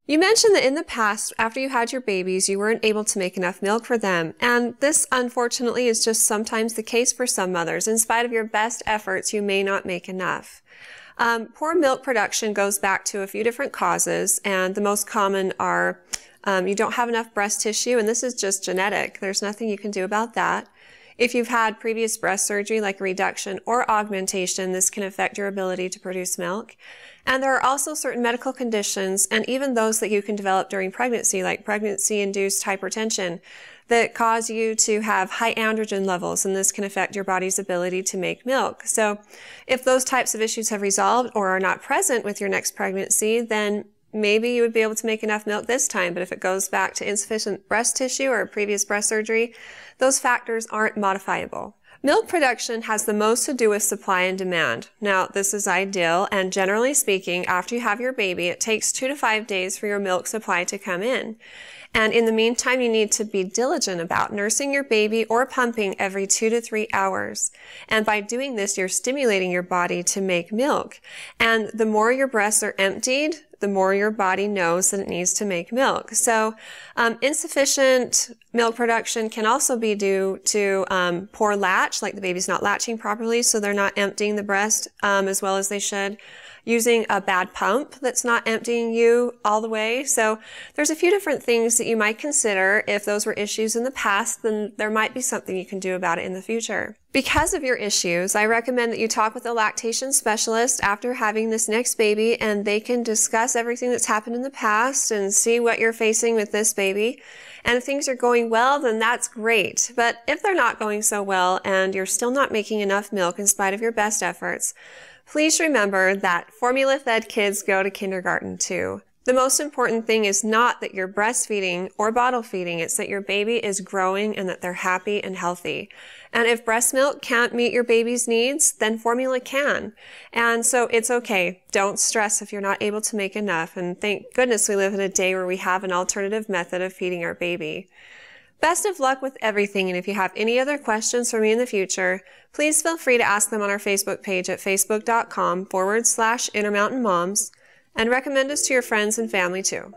You mentioned that in the past, after you had your babies, you weren't able to make enough milk for them. And this, unfortunately, is just sometimes the case for some mothers. In spite of your best efforts, you may not make enough. Poor milk production goes back to a few different causes, and the most common are you don't have enough breast tissue, and this is just genetic. There's nothing you can do about that. If you've had previous breast surgery like reduction or augmentation, this can affect your ability to produce milk. And there are also certain medical conditions, and even those that you can develop during pregnancy, like pregnancy-induced hypertension, that cause you to have high androgen levels, and this can affect your body's ability to make milk. So if those types of issues have resolved or are not present with your next pregnancy, then maybe you would be able to make enough milk this time. But if it goes back to insufficient breast tissue or previous breast surgery, those factors aren't modifiable. Milk production has the most to do with supply and demand. Now, this is ideal, and generally speaking, after you have your baby, it takes 2 to 5 days for your milk supply to come in. And in the meantime, you need to be diligent about nursing your baby or pumping every 2 to 3 hours. And by doing this, you're stimulating your body to make milk. And the more your breasts are emptied, the more your body knows that it needs to make milk. So insufficient milk production can also be due to poor latch, like the baby's not latching properly, so they're not emptying the breast as well as they should. Using a bad pump that's not emptying you all the way. So there's a few different things that you might consider. If those were issues in the past, then there might be something you can do about it in the future. Because of your issues, I recommend that you talk with a lactation specialist after having this next baby, and they can discuss everything that's happened in the past and see what you're facing with this baby. And if things are going well, then that's great. But if they're not going so well and you're still not making enough milk in spite of your best efforts, please remember that formula-fed kids go to kindergarten too. The most important thing is not that you're breastfeeding or bottle feeding, it's that your baby is growing and that they're happy and healthy. And if breast milk can't meet your baby's needs, then formula can. And so it's okay. Don't stress if you're not able to make enough. And thank goodness we live in a day where we have an alternative method of feeding our baby. Best of luck with everything, and if you have any other questions for me in the future, please feel free to ask them on our Facebook page at facebook.com/InterMountainMoms, and recommend us to your friends and family too.